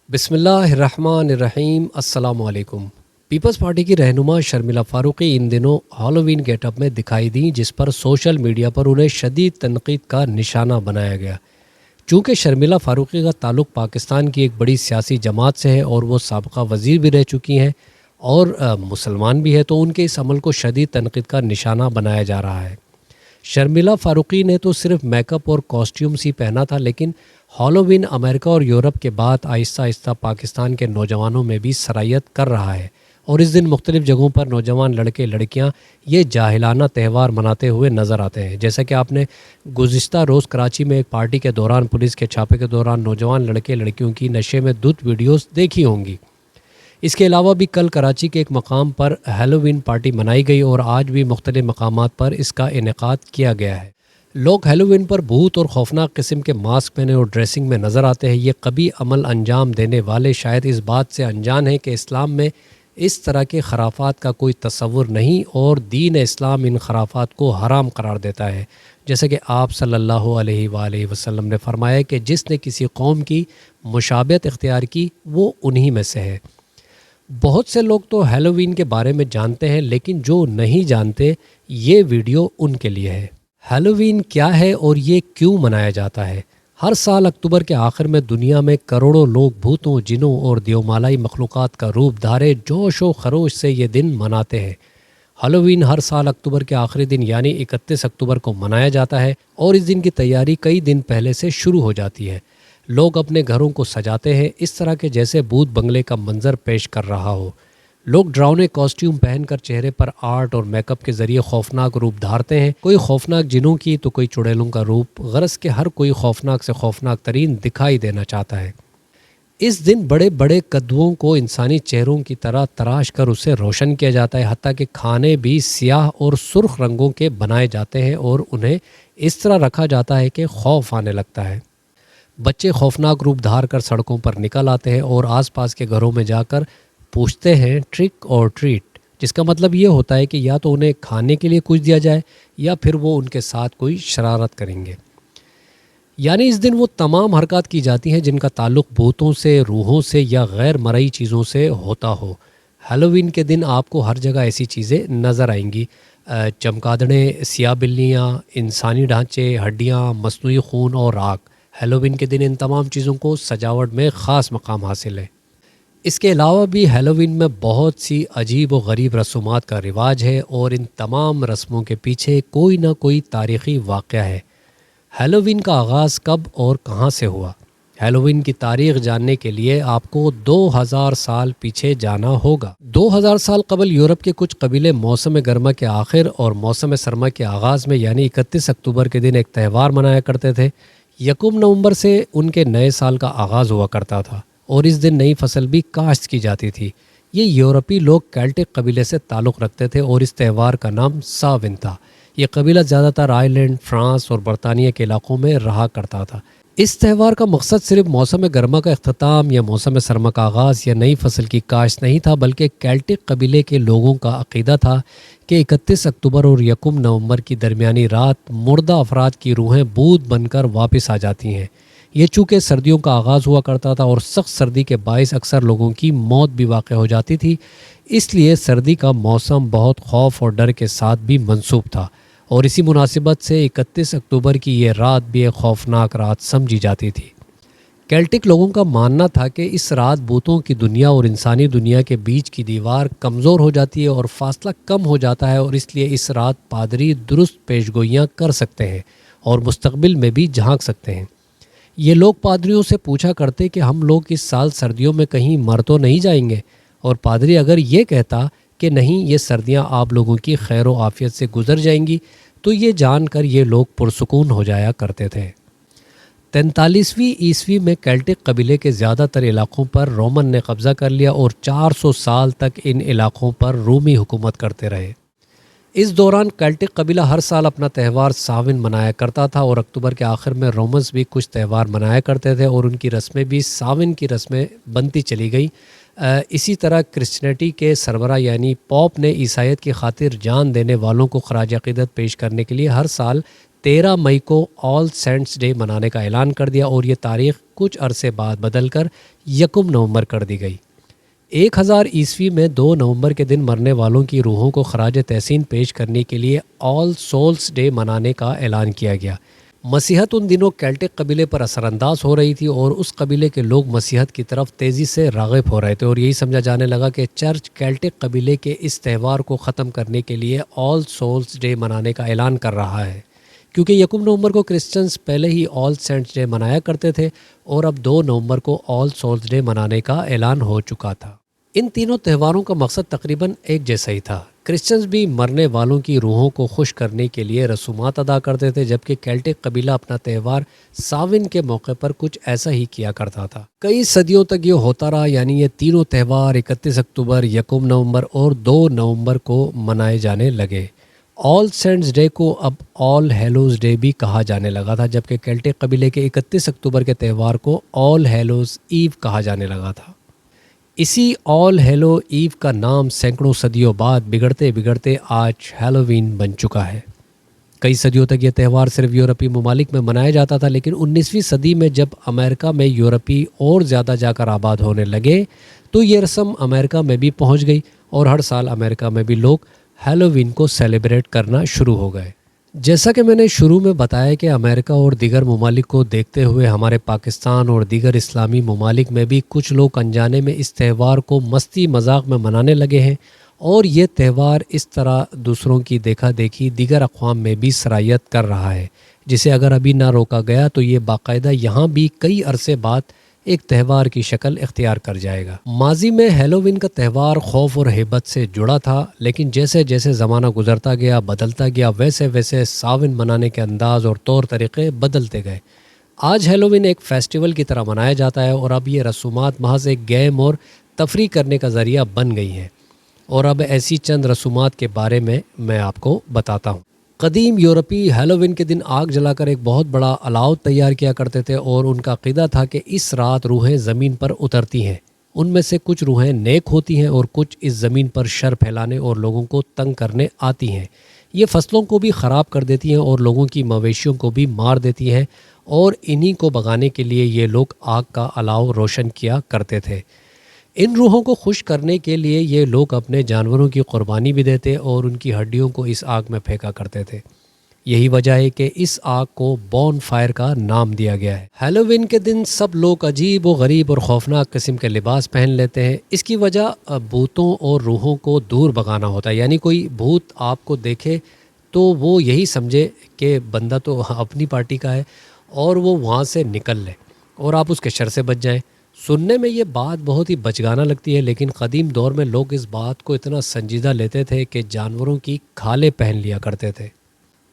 بسم اللہ الرحمن الرحیم۔ السلام علیکم۔ پیپلز پارٹی کی رہنما شرمیلا فاروقی ان دنوں ہالووین گیٹ اپ میں دکھائی دیں، جس پر سوشل میڈیا پر انہیں شدید تنقید کا نشانہ بنایا گیا۔ چونکہ شرمیلا فاروقی کا تعلق پاکستان کی ایک بڑی سیاسی جماعت سے ہے اور وہ سابقہ وزیر بھی رہ چکی ہیں اور مسلمان بھی ہے، تو ان کے اس عمل کو شدید تنقید کا نشانہ بنایا جا رہا ہے۔ شرمیلا فاروقی نے تو صرف میک اپ اور کاسٹیومز ہی پہنا تھا، لیکن ہالووین امریکہ اور یورپ کے بعد آہستہ آہستہ پاکستان کے نوجوانوں میں بھی سرایت کر رہا ہے، اور اس دن مختلف جگہوں پر نوجوان لڑکے لڑکیاں یہ جاہلانہ تہوار مناتے ہوئے نظر آتے ہیں۔ جیسا کہ آپ نے گزشتہ روز کراچی میں ایک پارٹی کے دوران پولیس کے چھاپے کے دوران نوجوان لڑکے لڑکیوں کی نشے میں دھت ویڈیوز دیکھی ہوں گی۔ اس کے علاوہ بھی کل کراچی کے ایک مقام پر ہیلووین پارٹی منائی گئی اور آج بھی مختلف مقامات پر اس کا انعقاد کیا گیا ہے۔ لوگ ہیلووین پر بھوت اور خوفناک قسم کے ماسک پہنے اور ڈریسنگ میں نظر آتے ہیں۔ یہ قبیح عمل انجام دینے والے شاید اس بات سے انجان ہیں کہ اسلام میں اس طرح کے خرافات کا کوئی تصور نہیں، اور دین اسلام ان خرافات کو حرام قرار دیتا ہے، جیسا کہ آپ صلی اللہ علیہ وآلہ وسلم نے فرمایا کہ جس نے کسی قوم کی مشابہت اختیار کی وہ انہی میں سے ہے۔ بہت سے لوگ تو ہیلووین کے بارے میں جانتے ہیں، لیکن جو نہیں جانتے یہ ویڈیو ان کے لیے ہے۔ ہیلووین کیا ہے اور یہ کیوں منایا جاتا ہے؟ ہر سال اکتوبر کے آخر میں دنیا میں کروڑوں لوگ بھوتوں، جنوں اور دیومالائی مخلوقات کا روپ دھارے جوش و خروش سے یہ دن مناتے ہیں۔ ہیلووین ہر سال اکتوبر کے آخری دن یعنی 31 اکتوبر کو منایا جاتا ہے، اور اس دن کی تیاری کئی دن پہلے سے شروع ہو جاتی ہے۔ لوگ اپنے گھروں کو سجاتے ہیں اس طرح کے جیسے بھوت بنگلے کا منظر پیش کر رہا ہو۔ لوگ ڈراؤنے کاسٹیوم پہن کر چہرے پر آرٹ اور میک اپ کے ذریعے خوفناک روپ دھارتے ہیں، کوئی خوفناک جنوں کی تو کوئی چڑیلوں کا روپ، غرض کہ ہر کوئی خوفناک سے خوفناک ترین دکھائی دینا چاہتا ہے۔ اس دن بڑے بڑے کدوؤں کو انسانی چہروں کی طرح تراش کر اسے روشن کیا جاتا ہے، حتیٰ کہ کھانے بھی سیاہ اور سرخ رنگوں کے بنائے جاتے ہیں اور انہیں اس طرح رکھا جاتا ہے کہ خوف آنے لگتا ہے۔ بچے خوفناک روپ دھار کر سڑکوں پر نکل آتے ہیں اور آس پاس کے گھروں میں جا کر پوچھتے ہیں ٹرک اور ٹریٹ، جس کا مطلب یہ ہوتا ہے کہ یا تو انہیں کھانے کے لیے کچھ دیا جائے یا پھر وہ ان کے ساتھ کوئی شرارت کریں گے۔ یعنی اس دن وہ تمام حرکات کی جاتی ہیں جن کا تعلق بھوتوں سے، روحوں سے یا غیر مرئی چیزوں سے ہوتا ہو۔ ہیلووین کے دن آپ کو ہر جگہ ایسی چیزیں نظر آئیں گی، چمگادڑیں، سیاہ بلیاں، انسانی ڈھانچے، ہڈیاں، مصنوعی خون اور راکھ۔ ہیلووین کے دن ان تمام چیزوں کو سجاوٹ میں خاص مقام حاصل ہے۔ اس کے علاوہ بھی ہیلووین میں بہت سی عجیب و غریب رسومات کا رواج ہے، اور ان تمام رسموں کے پیچھے کوئی نہ کوئی تاریخی واقعہ ہے۔ ہیلووین کا آغاز کب اور کہاں سے ہوا؟ ہیلووین کی تاریخ جاننے کے لیے آپ کو 2000 سال پیچھے جانا ہوگا۔ 2000 سال قبل یورپ کے کچھ قبیلے موسم گرما کے آخر اور موسم سرما کے آغاز میں یعنی 31 اکتوبر کے دن ایک تہوار منایا کرتے تھے۔ 1 نومبر سے ان کے نئے سال کا آغاز ہوا کرتا تھا، اور اس دن نئی فصل بھی کاشت کی جاتی تھی۔ یہ یورپی لوگ کیلٹک قبیلے سے تعلق رکھتے تھے اور اس تہوار کا نام ساون تھا۔ یہ قبیلہ زیادہ تر آئرلینڈ، فرانس اور برطانیہ کے علاقوں میں رہا کرتا تھا۔ اس تہوار کا مقصد صرف موسم گرما کا اختتام یا موسم سرما کا آغاز یا نئی فصل کی کاشت نہیں تھا، بلکہ کیلٹک قبیلے کے لوگوں کا عقیدہ تھا کہ 31 اکتوبر اور 1 نومبر کی درمیانی رات مردہ افراد کی روحیں بھوت بن کر واپس آ جاتی ہیں۔ یہ چونکہ سردیوں کا آغاز ہوا کرتا تھا اور سخت سردی کے باعث اکثر لوگوں کی موت بھی واقع ہو جاتی تھی، اس لیے سردی کا موسم بہت خوف اور ڈر کے ساتھ بھی منسوب تھا، اور اسی مناسبت سے 31 اکتوبر کی یہ رات بھی ایک خوفناک رات سمجھی جاتی تھی۔ کیلٹک لوگوں کا ماننا تھا کہ اس رات بھوتوں کی دنیا اور انسانی دنیا کے بیچ کی دیوار کمزور ہو جاتی ہے اور فاصلہ کم ہو جاتا ہے، اور اس لیے اس رات پادری درست پیشگوئیاں کر سکتے ہیں اور مستقبل میں بھی جھانک سکتے ہیں۔ یہ لوگ پادریوں سے پوچھا کرتے کہ ہم لوگ اس سال سردیوں میں کہیں مر تو نہیں جائیں گے، اور پادری اگر یہ کہتا کہ نہیں، یہ سردیاں آپ لوگوں کی خیر و عافیت سے گزر جائیں گی، تو یہ جان کر یہ لوگ پرسکون ہو جایا کرتے تھے۔ 43ویں عیسوی میں کیلٹک قبیلے کے زیادہ تر علاقوں پر رومن نے قبضہ کر لیا اور 400 سال تک ان علاقوں پر رومی حکومت کرتے رہے۔ اس دوران کیلٹک قبیلہ ہر سال اپنا تہوار ساون منایا کرتا تھا، اور اکتوبر کے آخر میں رومنز بھی کچھ تہوار منایا کرتے تھے، اور ان کی رسمیں بھی ساون کی رسمیں بنتی چلی گئیں۔ اسی طرح کرسچینٹی کے سربراہ یعنی پوپ نے عیسائیت کی خاطر جان دینے والوں کو خراج عقیدت پیش کرنے کے لیے ہر سال 13 مئی کو آل سینٹس ڈے منانے کا اعلان کر دیا اور یہ تاریخ کچھ عرصے بعد بدل کر 1 نومبر کر دی گئی۔ 1000 میں 2 نومبر کے دن مرنے والوں کی روحوں کو خراج تحسین پیش کرنے کے لیے آل سولس ڈے منانے کا اعلان کیا گیا۔ مسیحت ان دنوں کیلٹک قبیلے پر اثر انداز ہو رہی تھی اور اس قبیلے کے لوگ مسیحت کی طرف تیزی سے راغب ہو رہے تھے، اور یہی سمجھا جانے لگا کہ چرچ کیلٹک قبیلے کے اس تہوار کو ختم کرنے کے لیے آل سولس ڈے منانے کا اعلان کر رہا ہے، کیونکہ 1 نومبر کو کرسچنز پہلے ہی آل سینٹس ڈے منایا کرتے تھے اور اب 2 نومبر کو آل سولس ڈے منانے کا اعلان ہو چکا تھا۔ ان تینوں تہواروں کا مقصد تقریباً ایک جیسا ہی تھا۔ کرسچنز بھی مرنے والوں کی روحوں کو خوش کرنے کے لیے رسومات ادا کرتے تھے، جبکہ کیلٹک قبیلہ اپنا تہوار ساون کے موقع پر کچھ ایسا ہی کیا کرتا تھا۔ کئی صدیوں تک یہ ہوتا رہا، یعنی یہ تینوں تہوار 31 اکتوبر، 1 نومبر اور 2 نومبر کو منائے جانے لگے۔ آل سینٹس ڈے کو اب آل ہیلوز ڈے بھی کہا جانے لگا تھا، جبکہ کیلٹک قبیلے کے 31 اکتوبر کے تہوار کو آل ہیلوز ایو کہا جانے لگا تھا۔ اسی آل ہیلو ایو کا نام سینکڑوں صدیوں بعد بگڑتے بگڑتے آج ہیلووین بن چکا ہے۔ کئی صدیوں تک یہ تہوار صرف یورپی ممالک میں منایا جاتا تھا، لیکن 19ویں صدی میں جب امریکہ میں یورپی اور زیادہ جا کر آباد ہونے لگے تو یہ رسم امریکہ میں بھی پہنچ گئی اور ہر سال امریکہ میں بھی لوگ ہیلووین کو سیلیبریٹ کرنا شروع ہو گئے۔ جیسا کہ میں نے شروع میں بتایا کہ امریکہ اور دیگر ممالک کو دیکھتے ہوئے ہمارے پاکستان اور دیگر اسلامی ممالک میں بھی کچھ لوگ انجانے میں اس تہوار کو مستی مذاق میں منانے لگے ہیں، اور یہ تہوار اس طرح دوسروں کی دیکھا دیکھی دیگر اقوام میں بھی سرایت کر رہا ہے، جسے اگر ابھی نہ روکا گیا تو یہ باقاعدہ یہاں بھی کئی عرصے بعد ایک تہوار کی شکل اختیار کر جائے گا۔ ماضی میں ہیلووین کا تہوار خوف اور ہیبت سے جڑا تھا، لیکن جیسے جیسے زمانہ گزرتا گیا، بدلتا گیا، ویسے ویسے ساون منانے کے انداز اور طور طریقے بدلتے گئے۔ آج ہیلووین ایک فیسٹیول کی طرح منایا جاتا ہے، اور اب یہ رسومات محض ایک گیم اور تفریح کرنے کا ذریعہ بن گئی ہیں۔ اور اب ایسی چند رسومات کے بارے میں آپ کو بتاتا ہوں۔ قدیم یورپی ہیلووین کے دن آگ جلا کر ایک بہت بڑا الاؤ تیار کیا کرتے تھے، اور ان کا عقیدہ تھا کہ اس رات روحیں زمین پر اترتی ہیں۔ ان میں سے کچھ روحیں نیک ہوتی ہیں اور کچھ اس زمین پر شر پھیلانے اور لوگوں کو تنگ کرنے آتی ہیں۔ یہ فصلوں کو بھی خراب کر دیتی ہیں اور لوگوں کی مویشیوں کو بھی مار دیتی ہیں، اور انہی کو بھگانے کے لیے یہ لوگ آگ کا الاؤ روشن کیا کرتے تھے۔ ان روحوں کو خوش کرنے کے لیے یہ لوگ اپنے جانوروں کی قربانی بھی دیتے اور ان کی ہڈیوں کو اس آگ میں پھینکا کرتے تھے۔ یہی وجہ ہے کہ اس آگ کو بون فائر کا نام دیا گیا ہے۔ ہیلووین کے دن سب لوگ عجیب و غریب اور خوفناک قسم کے لباس پہن لیتے ہیں۔ اس کی وجہ بھوتوں اور روحوں کو دور بھگانا ہوتا ہے، یعنی کوئی بھوت آپ کو دیکھے تو وہ یہی سمجھے کہ بندہ تو اپنی پارٹی کا ہے اور وہ وہاں سے نکل لے اور آپ اس کے شر سے بچ جائیں۔ سننے میں یہ بات بہت ہی بچگانہ لگتی ہے، لیکن قدیم دور میں لوگ اس بات کو اتنا سنجیدہ لیتے تھے کہ جانوروں کی کھالیں پہن لیا کرتے تھے۔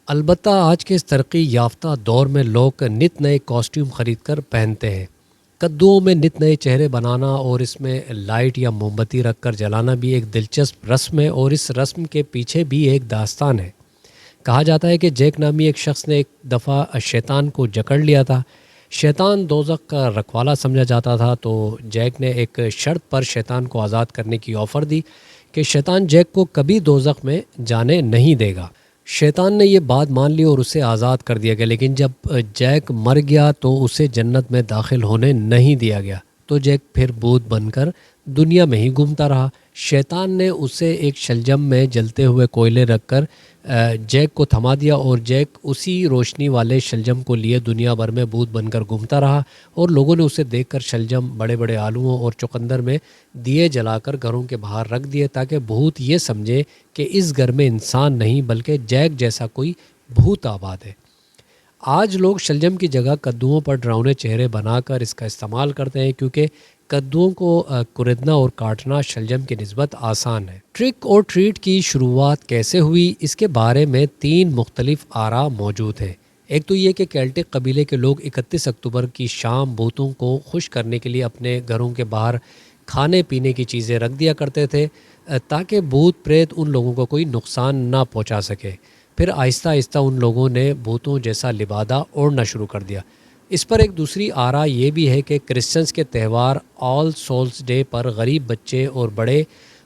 البتہ آج کے اس ترقی یافتہ دور میں لوگ نت نئے کاسٹیوم خرید کر پہنتے ہیں۔ کدوؤں میں نت نئے چہرے بنانا اور اس میں لائٹ یا موم بتی رکھ کر جلانا بھی ایک دلچسپ رسم ہے، اور اس رسم کے پیچھے بھی ایک داستان ہے۔ کہا جاتا ہے کہ جیک نامی ایک شخص نے ایک دفعہ شیطان کو جکڑ لیا تھا۔ شیطان دوزخ کا رکھوالا سمجھا جاتا تھا، تو جیک نے ایک شرط پر شیطان کو آزاد کرنے کی آفر دی کہ شیطان جیک کو کبھی دوزخ میں جانے نہیں دے گا۔ شیطان نے یہ بات مان لی اور اسے آزاد کر دیا گیا، لیکن جب جیک مر گیا تو اسے جنت میں داخل ہونے نہیں دیا گیا، تو جیک پھر بھوت بن کر دنیا میں ہی گھومتا رہا۔ شیطان نے اسے ایک شلجم میں جلتے ہوئے کوئلے رکھ کر جیک کو تھما دیا، اور جیک اسی روشنی والے شلجم کو لیے دنیا بھر میں بھوت بن کر گھومتا رہا، اور لوگوں نے اسے دیکھ کر شلجم بڑے بڑے آلوؤں اور چقندر میں دیے جلا کر گھروں کے باہر رکھ دیے، تاکہ بھوت یہ سمجھے کہ اس گھر میں انسان نہیں بلکہ جیک جیسا کوئی بھوت آباد ہے۔ آج لوگ شلجم کی جگہ کدوؤں پر ڈراؤنے چہرے بنا کر اس کا استعمال کرتے ہیں، کیونکہ کدوؤں کو کریدنا اور کاٹنا شلجم کی نسبت آسان ہے۔ ٹرک اور ٹریٹ کی شروعات کیسے ہوئی، اس کے بارے میں 3 مختلف آراء موجود ہیں۔ ایک تو یہ کہ کیلٹک قبیلے کے لوگ 31 اکتوبر کی شام بھوتوں کو خوش کرنے کے لیے اپنے گھروں کے باہر کھانے پینے کی چیزیں رکھ دیا کرتے تھے، تاکہ بھوت پریت ان لوگوں کو کوئی نقصان نہ پہنچا سکے۔ پھر آہستہ آہستہ ان لوگوں نے بھوتوں جیسا لبادہ اوڑھنا شروع کر دیا۔ اس پر ایک دوسری آراء یہ بھی ہے کہ کرسچنز کے تہوار آل سولس ڈے پر غریب بچے اور بڑے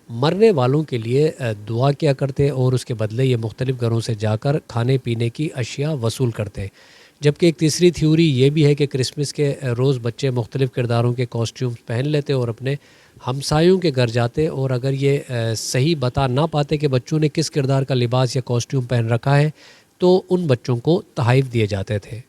مرنے والوں کے لیے دعا کیا کرتے اور اس کے بدلے یہ مختلف گھروں سے جا کر کھانے پینے کی اشیاء وصول کرتے۔ جبکہ ایک تیسری تھیوری یہ بھی ہے کہ کرسمس کے روز بچے مختلف کرداروں کے کاسٹیومز پہن لیتے اور اپنے ہمسایوں کے گھر جاتے، اور اگر یہ صحیح بتا نہ پاتے کہ بچوں نے کس کردار کا لباس یا کاسٹیوم پہن رکھا ہے تو ان بچوں کو تحائف دیے جاتے تھے۔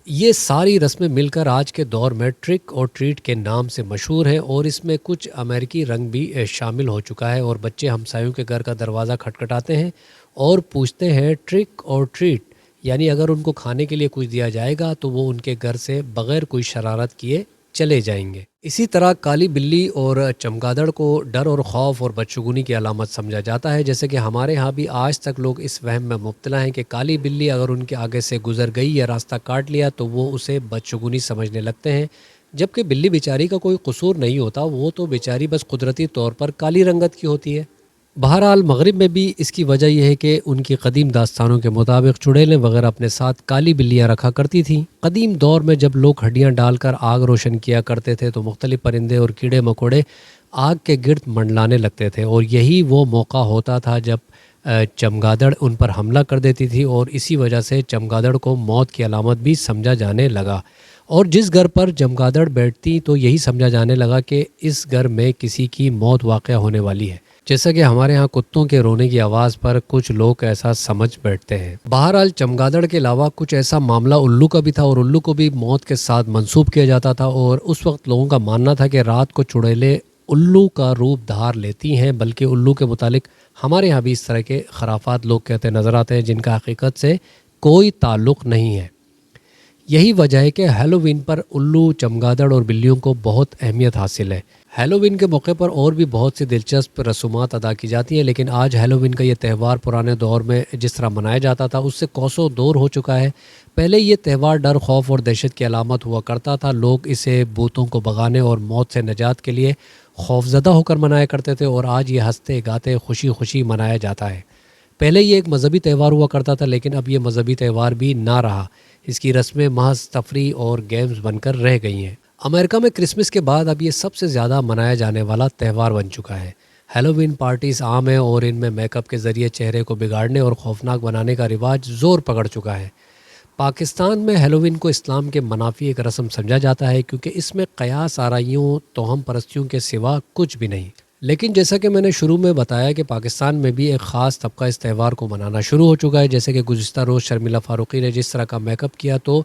یہ ساری رسمیں مل کر آج کے دور میں ٹرک اور ٹریٹ کے نام سے مشہور ہیں، اور اس میں کچھ امریکی رنگ بھی شامل ہو چکا ہے، اور بچے ہمسایوں کے گھر کا دروازہ کھٹکھٹاتے ہیں اور پوچھتے ہیں ٹرک اور ٹریٹ، یعنی اگر ان کو کھانے کے لیے کچھ دیا جائے گا تو وہ ان کے گھر سے بغیر کوئی شرارت کیے چلے جائیں گے۔ اسی طرح کالی بلی اور چمگادڑ کو ڈر اور خوف اور بدشگونی کی علامت سمجھا جاتا ہے، جیسے کہ ہمارے ہاں بھی آج تک لوگ اس وہم میں مبتلا ہیں کہ کالی بلی اگر ان کے آگے سے گزر گئی یا راستہ کاٹ لیا تو وہ اسے بدشگونی سمجھنے لگتے ہیں، جبکہ بلی بیچاری کا کوئی قصور نہیں ہوتا، وہ تو بیچاری بس قدرتی طور پر کالی رنگت کی ہوتی ہے۔ بہرحال مغرب میں بھی اس کی وجہ یہ ہے کہ ان کی قدیم داستانوں کے مطابق چڑیلیں وغیرہ اپنے ساتھ کالی بلیاں رکھا کرتی تھیں۔ قدیم دور میں جب لوگ ہڈیاں ڈال کر آگ روشن کیا کرتے تھے تو مختلف پرندے اور کیڑے مکوڑے آگ کے گرد منڈلانے لگتے تھے، اور یہی وہ موقع ہوتا تھا جب چمگادڑ ان پر حملہ کر دیتی تھی، اور اسی وجہ سے چمگادڑ کو موت کی علامت بھی سمجھا جانے لگا، اور جس گھر پر چمگادڑ بیٹھتی تو یہی سمجھا جانے لگا کہ اس گھر میں کسی کی موت واقع ہونے والی ہے، جیسا کہ ہمارے ہاں کتوں کے رونے کی آواز پر کچھ لوگ ایسا سمجھ بیٹھتے ہیں۔ بہرحال چمگادڑ کے علاوہ کچھ ایسا معاملہ الو کا بھی تھا، اور الو کو بھی موت کے ساتھ منسوب کیا جاتا تھا، اور اس وقت لوگوں کا ماننا تھا کہ رات کو چڑیلیں الو کا روپ دھار لیتی ہیں، بلکہ الو کے متعلق ہمارے یہاں بھی اس طرح کے خرافات لوگ کہتے نظر آتے ہیں جن کا حقیقت سے کوئی تعلق نہیں ہے۔ یہی وجہ ہے کہ ہیلووین پر الو، چمگادڑ اور بلیوں کو بہت اہمیت حاصل ہے۔ ہیلووین کے موقع پر اور بھی بہت سی دلچسپ رسومات ادا کی جاتی ہیں، لیکن آج ہیلووین کا یہ تہوار پرانے دور میں جس طرح منایا جاتا تھا اس سے کوسوں دور ہو چکا ہے۔ پہلے یہ تہوار ڈر، خوف اور دہشت کی علامت ہوا کرتا تھا، لوگ اسے بھوتوں کو بھگانے اور موت سے نجات کے لیے خوفزدہ ہو کر منایا کرتے تھے، اور آج یہ ہنستے گاتے خوشی خوشی منایا جاتا ہے۔ پہلے یہ ایک مذہبی تہوار ہوا کرتا تھا، لیکن اب یہ مذہبی تہوار بھی نہ رہا، اس کی رسمیں محض تفریح اور گیمز بن کر رہ گئی ہیں۔ امریکہ میں کرسمس کے بعد اب یہ سب سے زیادہ منایا جانے والا تہوار بن چکا ہے۔ ہیلووین پارٹیز عام ہیں اور ان میں میک اپ کے ذریعے چہرے کو بگاڑنے اور خوفناک بنانے کا رواج زور پکڑ چکا ہے۔ پاکستان میں ہیلووین کو اسلام کے منافی ایک رسم سمجھا جاتا ہے، کیونکہ اس میں قیاس آرائیوں، توہم پرستیوں کے سوا کچھ بھی نہیں۔ لیکن جیسا کہ میں نے شروع میں بتایا کہ پاکستان میں بھی ایک خاص طبقہ اس تہوار کو منانا شروع ہو چکا ہے، جیسے کہ گزشتہ روز شرمیلا فاروقی نے جس طرح کا میک اپ کیا تو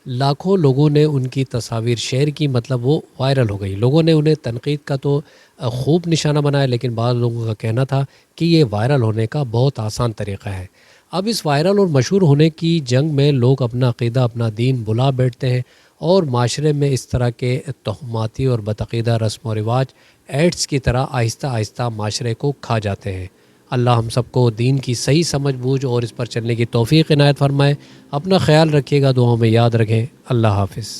لاکھوں لوگوں نے ان کی تصاویر شیئر کی، مطلب وہ وائرل ہو گئی۔ لوگوں نے انہیں تنقید کا تو خوب نشانہ بنایا، لیکن بعض لوگوں کا کہنا تھا کہ یہ وائرل ہونے کا بہت آسان طریقہ ہے۔ اب اس وائرل اور مشہور ہونے کی جنگ میں لوگ اپنا عقیدہ، اپنا دین بھلا بیٹھتے ہیں، اور معاشرے میں اس طرح کے تہماتی اور بدعقیدہ رسم و رواج ایڈز کی طرح آہستہ آہستہ معاشرے کو کھا جاتے ہیں۔ اللہ ہم سب کو دین کی صحیح سمجھ بوجھ اور اس پر چلنے کی توفیق عنایت فرمائے۔ اپنا خیال رکھیے گا، دعاؤں میں یاد رکھیں۔ اللہ حافظ۔